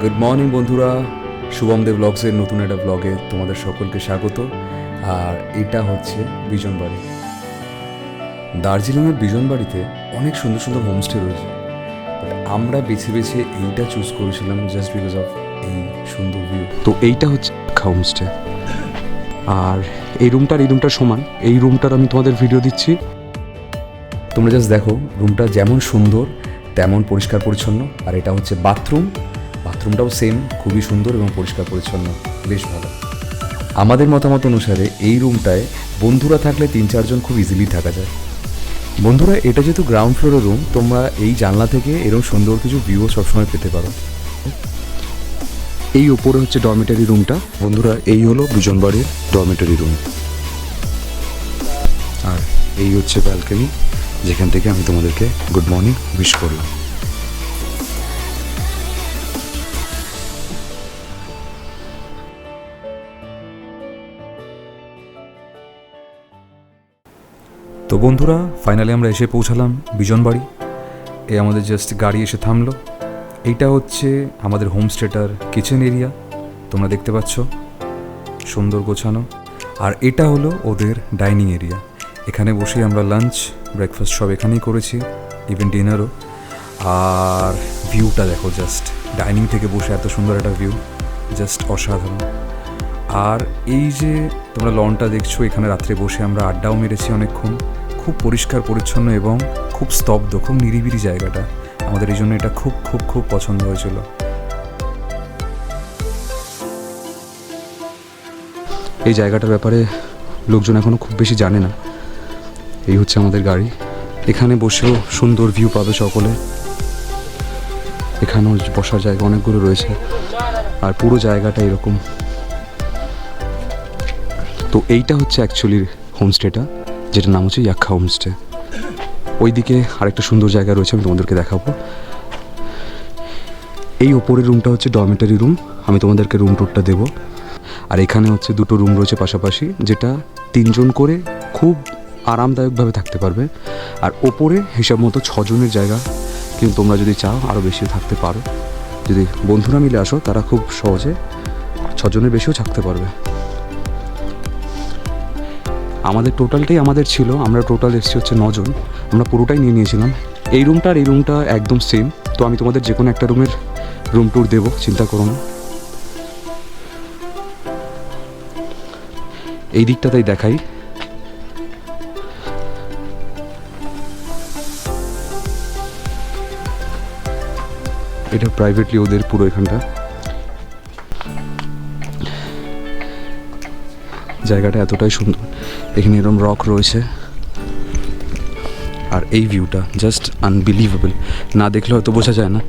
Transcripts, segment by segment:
Good morning বন্ধুরা, শুভম দেব ব্লগসের নতুন একটা ব্লগে তোমাদের সকলকে স্বাগত। আর এটা হচ্ছে বিজনবাড়ি। দার্জিলিংয়ের বিজনবাড়িতে অনেক সুন্দর সুন্দর হোমস্টে রয়েছে, বাট আমরা বেছে বেছে এইটা চুজ করেছিলাম জাস্ট বিকজ অফ এই সুন্দর ভিউ। তো এইটা হচ্ছে হোমস্টে, আর এই রুমটার সমান। এই রুমটার আমি তোমাদের ভিডিও দিচ্ছি, তোমরা জাস্ট দেখো রুমটা যেমন সুন্দর তেমন পরিষ্কার পরিচ্ছন্ন। আর এটা হচ্ছে বাথরুমটাও সেম, খুবই সুন্দর এবং পরিষ্কার পরিচ্ছন্ন, বেশ ভালো। আমাদের মতামত অনুসারে এই রুমটায় বন্ধুরা থাকলে 3-4 জন খুব ইজিলি থাকা যায়। বন্ধুরা, এটা যেহেতু গ্রাউন্ড ফ্লোরের রুম, তোমরা এই জানলা থেকে এরকম সুন্দর কিছু ভিউও সবসময় পেতে পারো। এই ওপরে হচ্ছে ডরমেটারি রুমটা। বন্ধুরা, এই হলো বিজনবাড়ির ডরমেটারি রুম, আর এই হচ্ছে ব্যালকনি, যেখান থেকে আমি তোমাদেরকে গুড মর্নিং উইশ করলাম। তো বন্ধুরা, ফাইনালি আমরা এসে পৌঁছালাম বিজনবাড়ি। এই আমাদের জাস্ট গাড়ি এসে থামলো। এইটা হচ্ছে আমাদের হোমস্টেটার কিচেন এরিয়া, তোমরা দেখতে পাচ্ছ, সুন্দর গোছানো। আর এটা হলো ওদের ডাইনিং এরিয়া। এখানে বসে আমরা লাঞ্চ, ব্রেকফাস্ট সব এখানেই করেছি, ইভেন ডিনারও। আর ভিউটা দেখো, জাস্ট ডাইনিং থেকে বসে এত সুন্দর একটা ভিউ, জাস্ট অসাধারণ। আর এই যে তোমরা লনটা দেখছো, এখানে রাত্রে বসে আমরা আড্ডাও মেরেছি অনেকক্ষণ। খুব পরিষ্কার পরিচ্ছন্ন এবং খুব স্তব্ধ, খুব নিরিবিলি জায়গাটা। আমাদের এই জন্য এটা খুব খুব খুব পছন্দ হয়েছিল। এই জায়গাটার ব্যাপারে লোকজন এখনও খুব বেশি জানে না। এই হচ্ছে আমাদের গাড়ি, এখানে বসেও সুন্দর ভিউ পাবে সকলে। এখানেও বসার জায়গা অনেকগুলো রয়েছে, আর পুরো জায়গাটা এরকম। তো এইটা হচ্ছে অ্যাকচুয়ালি হোমস্টেটা, যেটার নাম হচ্ছে ইয়াক্খা হোমস্টে। ওইদিকে আরেকটা সুন্দর জায়গা রয়েছে, আমি তোমাদেরকে দেখাবো। এই ওপরের রুমটা হচ্ছে ডরমেটারি রুম, আমি তোমাদেরকে রুম টুরটা দেবো। আর এখানে হচ্ছে দুটো রুম রয়েছে পাশাপাশি, যেটা 3 জন করে খুব আরামদায়কভাবে থাকতে পারবে। আর ওপরে হিসাব মতো 6 জনের জায়গা, কিন্তু তোমরা যদি চাও আরও বেশি থাকতে পারো। যদি বন্ধুরা মিলে আসো, তারা খুব সহজে 6 জনের বেশিও থাকতে পারবে। আমাদের টোটালটাই ছিল, আমরা টোটাল এসেছি হচ্ছে 9 জন, আমরা পুরোটাই নিয়ে নিয়েছিলাম। এই রুমটা আর এই রুমটা একদম সেম। তো আমি তোমাদের যে কোনো একটা রুমের রুম ট্যুর দেবো, চিন্তা করো না। এই দিকটাতেই দেখাই। এটা প্রাইভেটলি ওদের পুরো এখানটা। জায়গাটা এতটাই সুন্দর, এখানে এরকম রক রয়েছে। আর এই ভিউটা জাস্ট আনবিলিভেবল, না দেখলে হয়তো বোঝা যায় না।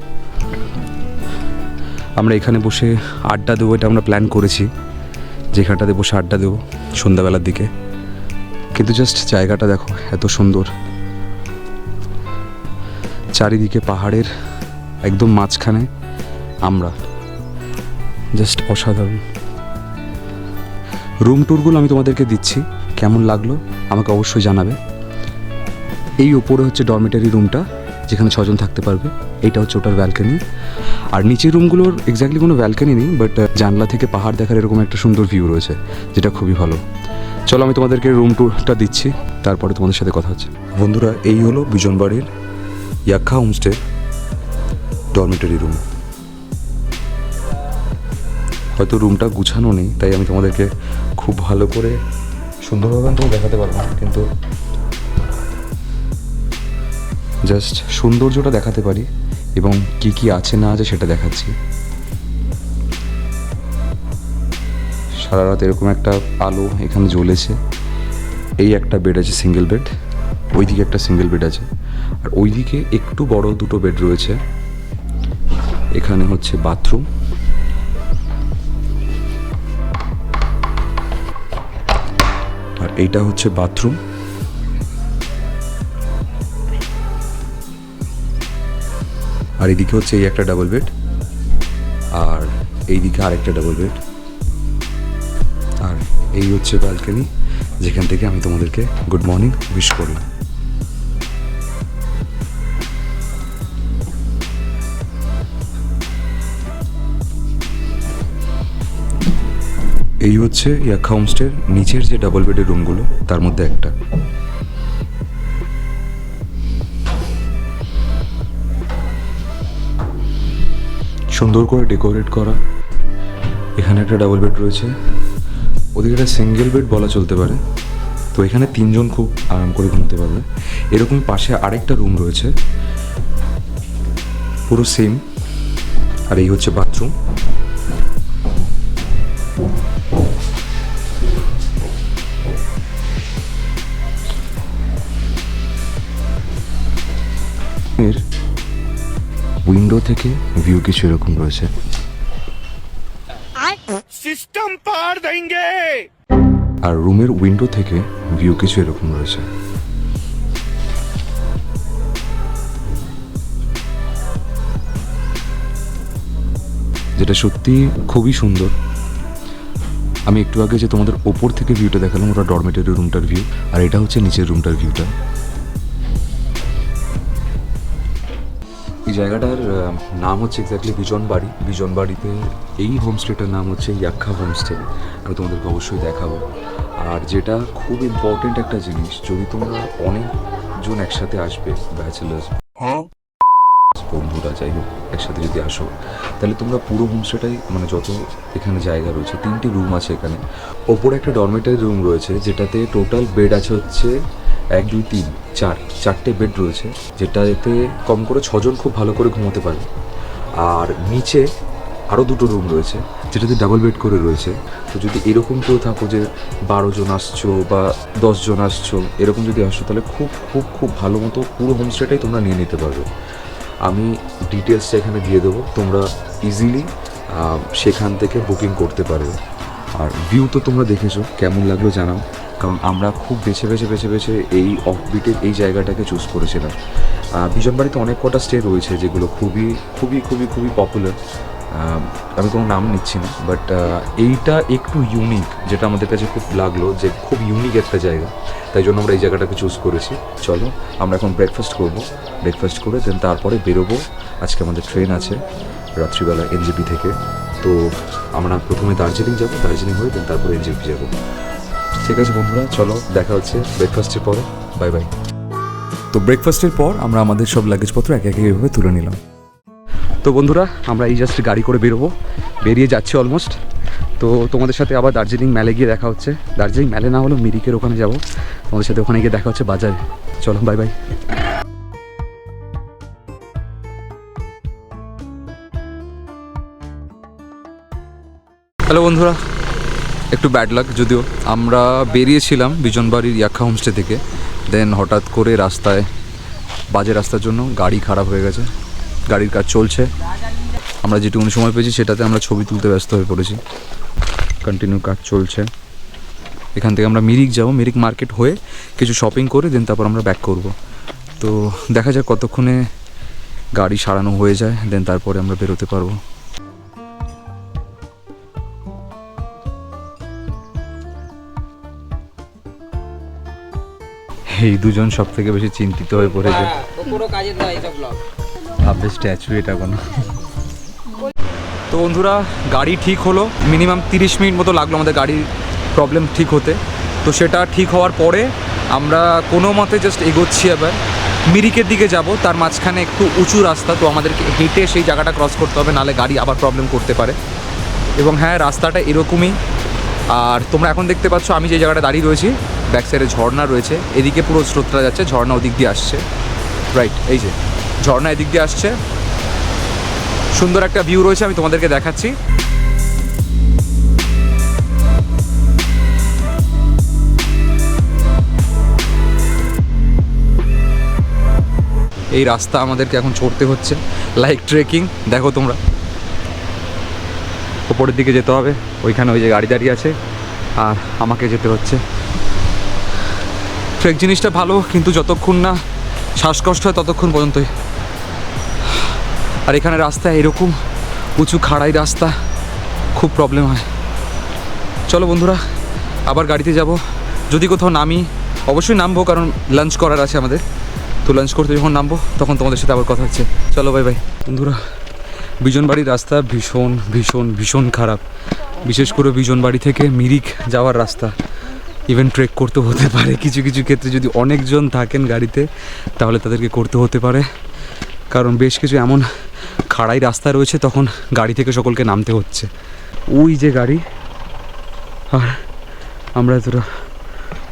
আমরা এখানে বসে আড্ডা দেবো, এটা আমরা প্ল্যান করেছি, যেখানটাতে বসে আড্ডা দেবো সন্ধ্যাবেলার দিকে। কিন্তু জাস্ট জায়গাটা দেখো, এত সুন্দর। চারিদিকে পাহাড়ের একদম মাঝখানে আমরা, জাস্ট অসাধারণ। রুম ট্যুরগুলো আমি তোমাদেরকে দিচ্ছি, কেমন লাগলো আমাকে অবশ্যই জানাবে। এই ওপরে হচ্ছে ডরমেটারি রুমটা, যেখানে 6 জন থাকতে পারবে। এইটা হচ্ছে ওটার ব্যালকনি। আর নিচের রুমগুলোর এক্স্যাক্টলি কোনো ব্যালকনি নেই, বাট জানলা থেকে পাহাড় দেখার এরকম একটা সুন্দর ভিউ রয়েছে, যেটা খুবই ভালো। চলো আমি তোমাদেরকে রুম ট্যুরটা দিচ্ছি, তারপরে তোমাদের সাথে কথা হচ্ছে। বন্ধুরা, এই হলো বিজনবাড়ির ইয়াক্খা হোমস্টে ডরমেটারি রুম। হয়তো রুমটা গুছানো নেই, তাই আমি তোমাদেরকে খুব ভালো করে সুন্দরভাবে আমি তোমাকে দেখাতে পারবো না, কিন্তু জাস্ট সৌন্দর্যটা দেখাতে পারি এবং কি কি আছে না আছে সেটা দেখাচ্ছি। সারা রাত এরকম একটা আলো এখানে জ্বলেছে। এই একটা বেড আছে, সিঙ্গেল বেড। ওইদিকে একটা সিঙ্গেল বেড আছে, আর ওইদিকে একটু বড় 2টো বেড রয়েছে। এখানে হচ্ছে বাথরুম, আর এইটা হচ্ছে বাথরুম। আর এদিকে হচ্ছে এই একটা ডাবল বেড, আর এইদিকে আরেকটা ডাবল বেড। আর এই হচ্ছে ব্যালকনি, যেখান থেকে আমি তোমাদেরকে গুড মর্নিং উইশ করলাম। এই হচ্ছে ইয়াক্কা হোমস্টের নিচের যে ডাবল বেডের রুমগুলো তার মধ্যে একটা। সুন্দর করে ডেকোরেট করা। এখানে একটা ডাবল বেড রয়েছে, ওদিকে একটা সিঙ্গেল বেড বলা চলতে পারে। তো এখানে 3 জন খুব আরাম করে ঘুমোতে পারবে। এরকমই পাশে আরেকটা রুম রয়েছে, পুরো সেম। আর এই হচ্ছে বাথরুম। এর উইন্ডো থেকে ভিউ কিছু এরকম রয়েছে। सिस्टम पार देंगे। আর রুমের উইন্ডো থেকে ভিউ কিছু এরকম রয়েছে। যেটা সত্যি খুবই সুন্দর। আমি একটু আগে যে তোমাদের ওপর থেকে ভিউটা দেখালাম ওটা ডরমেটরি রুমটার ভিউ, আর এটা হচ্ছে নিচের রুমটার ভিউটা। এই জায়গাটার নাম হচ্ছে এক্স্যাক্টলি বিজনবাড়ি। বিজনবাড়িতে এই হোমস্টেটার নাম হচ্ছে ইয়াক্কা হোমস্টে। আমি তোমাদেরকে অবশ্যই দেখাবো। আর যেটা খুব ইম্পর্টেন্ট একটা জিনিস, যদি তোমরা অনেকজন একসাথে আসবে, ব্যাচেলার্স বন্ধুরা যাই হোক একসাথে যদি আসো, তাহলে তোমরা পুরো হোমস্টেটাই মানে যত এখানে জায়গা রয়েছে, 3টি রুম আছে এখানে। ওপরে একটা ডরমেটারি রুম রয়েছে যেটাতে টোটাল বেড আছে হচ্ছে 1 2 3 4 4টে বেড রয়েছে, যেটাতে কম করে 6 জন খুব ভালো করে ঘুমোতে পারে। আর নিচে আরও 2টো রুম রয়েছে যেটাতে ডাবল বেড করে রয়েছে। তো যদি এরকম কেউ থাকো যে 12 জন আসছো বা 10 জন আসছো, এরকম যদি আসছো তাহলে খুব খুব খুব ভালো মতো পুরো হোমস্টেটাই তোমরা নিয়ে নিতে পারবে। আমি ডিটেলসটা এখানে দিয়ে দেবো, তোমরা ইজিলি সেখান থেকে বুকিং করতে পারবে। আর ভিউ তো তোমরা দেখেছো, কেমন লাগলো জানাও। কারণ আমরা খুব বেছে বেছে এই অফবিটের এই জায়গাটাকে চুজ করেছিলাম। বিজনবাড়িতে অনেক কটা স্টে রয়েছে যেগুলো খুবই খুবই খুবই খুবই পপুলার। আমি কোনো নাম নিচ্ছি না, বাট এইটা একটু ইউনিক, যেটা আমাদের কাছে খুব লাগলো যে খুব ইউনিক একটা জায়গা, তাই জন্য আমরা এই জায়গাটাকে চুজ করেছি। চলো আমরা এখন ব্রেকফাস্ট করবো, ব্রেকফাস্ট করে দেন তারপরে বেরোবো। আজকে আমাদের ট্রেন আছে রাত্রিবেলা এনজেপি থেকে। তো আমরা প্রথমে দার্জিলিং যাবো, দার্জিলিং হয়ে দেন তারপরে এনজেপি যাবো। ঠিক আছে বন্ধুরা, চলো দেখা হচ্ছে ব্রেকফাস্টের পরে। Bye bye. তো ব্রেকফাস্টের পর আমরা আমাদের সব লাগেজপত্র একে একে এভাবে তুলে নিলাম। তো বন্ধুরা, আমরা এই জাস্ট গাড়ি করে বেরোবো, বেরিয়ে যাচ্ছি অলমোস্ট। তো তোমাদের সাথে আবার দার্জিলিং ম্যালে গিয়ে দেখা হচ্ছে। দার্জিলিং ম্যালে না হলেও মিরিকের ওখানে যাব, তোমাদের সাথে ওখানে গিয়ে দেখা হচ্ছে বাজারে। চলো বাই বাই। হ্যালো বন্ধুরা, একটু ব্যাড লাক, যদিও আমরা বেরিয়েছিলাম বিজনবাড়ির ইয়াক্কা হোমস্টে থেকে, দেন হঠাৎ করে রাস্তায় বাজে রাস্তার জন্য গাড়ি খারাপ হয়ে গেছে। গাড়ির কাজ চলছে, আমরা যেটুকুনি সময় পেয়েছি সেটাতে আমরা ছবি তুলতে ব্যস্ত হয়ে পড়েছি। কন্টিনিউ কাজ চলছে। এখান থেকে আমরা মিরিক যাব, মিরিক মার্কেট হয়ে কিছু শপিং করে দেন তারপর আমরা ব্যাক করব। তো দেখা যাক কতক্ষণে গাড়ি সারানো হয়ে যায়, দেন তারপরে আমরা বেরোতে পারবো। এই দুজন সব থেকে বেশি চিন্তিত হয়ে পড়েছে। ভাববে স্ট্যাচু এটা কোনো। তো বন্ধুরা, গাড়ি ঠিক হলো। মিনিমাম 30 মিনিট মতো লাগলো আমাদের গাড়ির প্রবলেম ঠিক হতে। তো সেটা ঠিক হওয়ার পরে আমরা কোনো মতে জাস্ট এগোচ্ছি। এবার মিরিকের দিকে যাব, তার মাঝখানে একটু উঁচু রাস্তা, তো আমাদেরকে হেঁটে সেই জায়গাটা ক্রস করতে হবে, নাহলে গাড়ি আবার প্রবলেম করতে পারে। এবং হ্যাঁ, রাস্তাটা এরকমই। আর তোমরা এখন দেখতে পাচ্ছ আমি যে জায়গাটা দাঁড়িয়ে রয়েছি, ব্যাক সাইডে ঝর্ণা রয়েছে, এদিকে পুরো স্রোতটা যাচ্ছে, ঝর্ণা ওদিক দিয়ে আসছে। রাইট, এই যে ঝর্ণা এদিক দিয়ে আসছে, সুন্দর একটা ভিউ রয়েছে, আমি তোমাদেরকে দেখাচ্ছি। এই রাস্তা আমাদেরকে এখন চড়তে হচ্ছে, লাইক ট্রেকিং। দেখো তোমরা, ওপরের দিকে যেতে হবে, ওইখানে ওই যে গাড়ি দাঁড়িয়ে আছে, আর আমাকে যেতে হচ্ছে। ট্রেক জিনিসটা ভালো, কিন্তু যতক্ষণ না শ্বাসকষ্ট হয় ততক্ষণ পর্যন্তই। আর এখানে রাস্তা এরকম উঁচু খাড়াই রাস্তা, খুব প্রবলেম হয়। চলো বন্ধুরা, আবার গাড়িতে যাব। যদি কোথাও নামি, অবশ্যই নামবো, কারণ লাঞ্চ করার আছে আমাদের। তো লাঞ্চ করতে যখন নামবো তখন তোমাদের সাথে আবার কথা হচ্ছে। চলো বাই বাই। বন্ধুরা, বিজনবাড়ির রাস্তা ভীষণ ভীষণ ভীষণ খারাপ, বিশেষ করে বিজনবাড়ি থেকে মিরিক যাওয়ার রাস্তা। ইভেন ট্রেক করতে হতে পারে কিছু কিছু ক্ষেত্রে, যদি অনেকজন থাকেন গাড়িতে তাহলে তাদেরকে করতে হতে পারে, কারণ বেশ কিছু এমন খাড়াই রাস্তা রয়েছে তখন গাড়ি থেকে সকলকে নামতে হচ্ছে। ওই যে গাড়ি, আর আমরা এতটা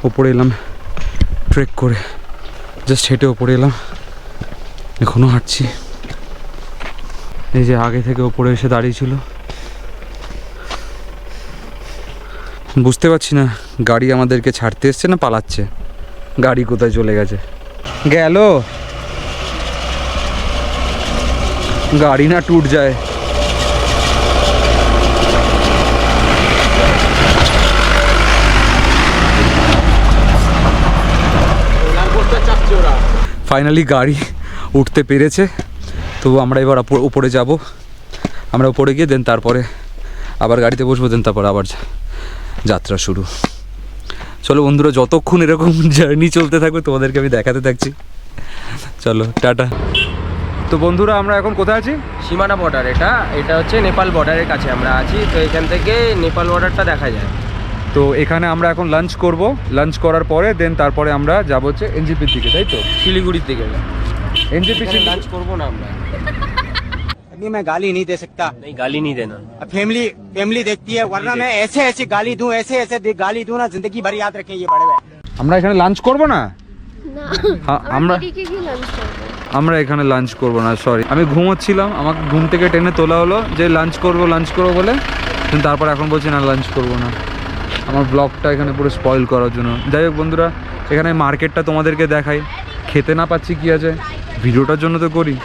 ওপরে এলাম ট্রেক করে, জাস্ট হেঁটে ওপরে এলাম, এখনও হাঁটছি। এই যে আগে থেকে ওপরে এসে দাঁড়িয়েছিল, বুঝতে পারছি না গাড়ি আমাদেরকে ছাড়তে এসছে না পালাচ্ছে, গাড়ি কোথায় চলে গেছে। গেল গাড়ি না টুট যায়। ফাইনালি গাড়ি উঠতে পেরেছে, তো আমরা এবার উপরে যাব। আমরা উপরে গিয়ে দেন তারপরে আবার গাড়িতে বসবো, দেন তারপর আবার যাত্রা শুরু। চলো বন্ধুরা, যতক্ষণ এরকম জার্নি চলতে থাকবে তোমাদেরকে আমি দেখাতে থাকছি। চলো টাটা। তো বন্ধুরা, আমরা এখন কোথায় আছি? সীমানা বর্ডার, এটা হচ্ছে নেপাল বর্ডারের কাছে আমরা আছি। তো এখান থেকে নেপাল বর্ডারটা দেখা যায়। তো এখানে আমরা এখন লাঞ্চ করব, লাঞ্চ করার পরে দেন তারপরে আমরা যাব হচ্ছে এনজিপির দিকে, তাই তো? শিলিগুড়ির দিকে এনজিপি লাঞ্চ করবো না আমরা। अभी मैं गाली नहीं दे सकता, नहीं, गाली नहीं देना। फैमिली फैमिली देखती है, वरना मैं ऐसे ऐसे गाली दूं, ऐसे ऐसे गाली दूं ना, जिंदगी भर याद रखें ये बड़े भाई। আমরা এখানে লাঞ্চ করব না। হ্যাঁ, আমরা এখানে লাঞ্চ করব না, সরি। আমি ঘুমোচ্ছিলাম, আমাকে ঘুম থেকে টেনে তোলা হলো যে লাঞ্চ করব বলে, কিন্তু তারপর এখন বলছি না লাঞ্চ করব না। আমার ব্লগটা এখানে পুরো স্পয়েল করার জন্য। যাই হোক বন্ধুরা, এখানে মার্কেটটা তোমাদেরকে দেখাই। খেতে না পাচ্ছি কি আছে, ভিডিওটার জন্য তো করি।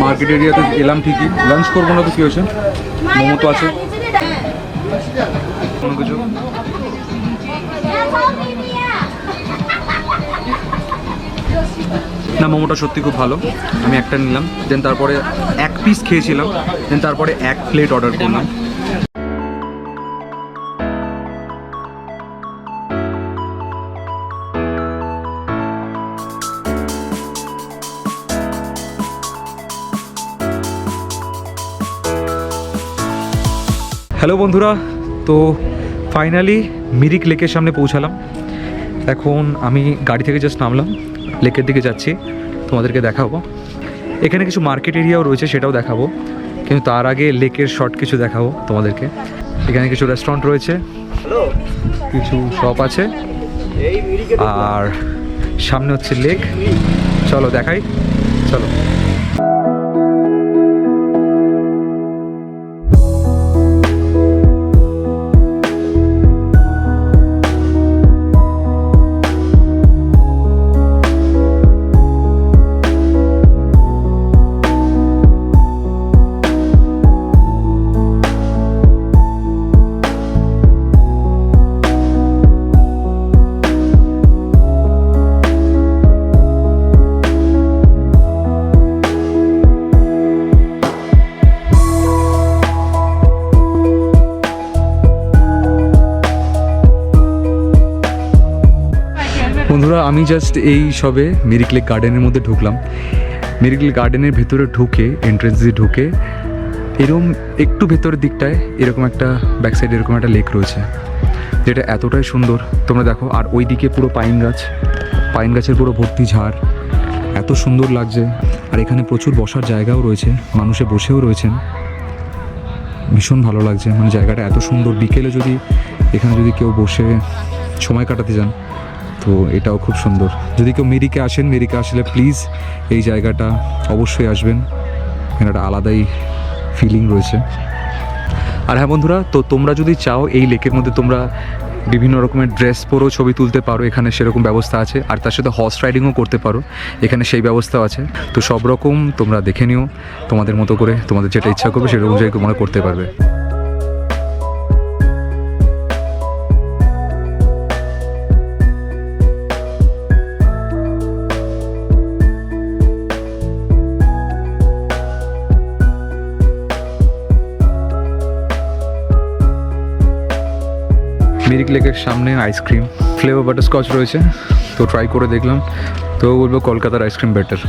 মার্কেট এরিয়াতে এলাম ঠিকই, লাঞ্চ করবো না তো কী হয়েছে, মোমো তো আছে, কোনো কিছু না। মোমোটা সত্যি খুব ভালো, আমি একটা নিলাম, দেন তারপরে এক পিস খেয়েছিলাম, দেন তারপরে এক প্লেট অর্ডার করলাম। হ্যালো বন্ধুরা, তো ফাইনালি মিরিক লেকের সামনে পৌঁছালাম। এখন আমি গাড়ি থেকে জাস্ট নামলাম, লেকের দিকে যাচ্ছি, তোমাদেরকে দেখাবো। এখানে কিছু মার্কেট এরিয়াও রয়েছে, সেটাও দেখাবো, কিন্তু তার আগে লেকের শর্ট কিছু দেখাবো তোমাদেরকে। এখানে কিছু রেস্টুরেন্ট রয়েছে, কিছু শপ আছে, আর সামনে হচ্ছে লেক। চলো দেখাই, চলো। বন্ধুরা, আমি জাস্ট এই সবে মিরিক লেক গার্ডেনের মধ্যে ঢুকলাম। মিরিক লেক গার্ডেনের ভেতরে ঢুকে, এন্ট্রেন্স দিয়ে ঢুকে এরকম একটু ভেতরের দিকটায় এরকম একটা ব্যাক সাইডে এরকম একটা লেক রয়েছে, যেটা এতটাই সুন্দর তোমরা দেখো। আর ওই দিকে পুরো পাইন গাছের পুরো ভর্তি ঝাড়, এত সুন্দর লাগছে। আর এখানে প্রচুর বসার জায়গাও রয়েছে, মানুষে বসেও রয়েছেন, ভীষণ ভালো লাগছে। মানে জায়গাটা এত সুন্দর, বিকেলে যদি এখানে যদি কেউ বসে সময় কাটাতে যান তো এটাও খুব সুন্দর। যদি কেউ মিরিকে আসেন, মিরিকে আসলে প্লিজ এই জায়গাটা অবশ্যই আসবেন, এখানে একটা আলাদাই ফিলিং রয়েছে। আর হ্যাঁ বন্ধুরা, তো তোমরা যদি চাও এই লেকের মধ্যে তোমরা বিভিন্ন রকমের ড্রেস পরেও ছবি তুলতে পারো, এখানে সেরকম ব্যবস্থা আছে। আর তার সাথে হর্স রাইডিংও করতে পারো, এখানে সেই ব্যবস্থাও আছে। তো সব রকম তোমরা দেখে নিও, তোমাদের মতো করে তোমাদের যেটা ইচ্ছা করবে সেটা অনুযায়ী তোমরা করতে পারবে। মিরিক লেকের সামনে আইসক্রিম, ফ্লেভার বাটারস্কচ রয়েছে, তো ট্রাই করে দেখলাম। তো বলবো কলকাতার আইসক্রিম বেটার।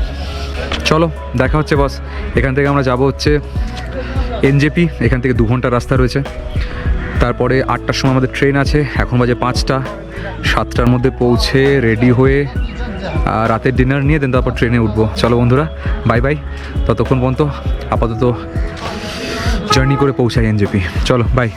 চলো দেখা হচ্ছে বস। এখান থেকে আমরা যাব হচ্ছে এনজেপি, এখান থেকে 2 ঘন্টা রাস্তা রয়েছে। তারপরে 8টার সময় আমাদের ট্রেন আছে, এখন বাজে 5টা। 7টার মধ্যে পৌঁছে রেডি হয়ে রাতের ডিনার নিয়ে দেন তারপর ট্রেনে উঠবো। চলো বন্ধুরা, বাই বাই। ততক্ষণ পর্যন্ত আপাতত জার্নি করে পৌঁছাই এনজেপি। চলো বাই।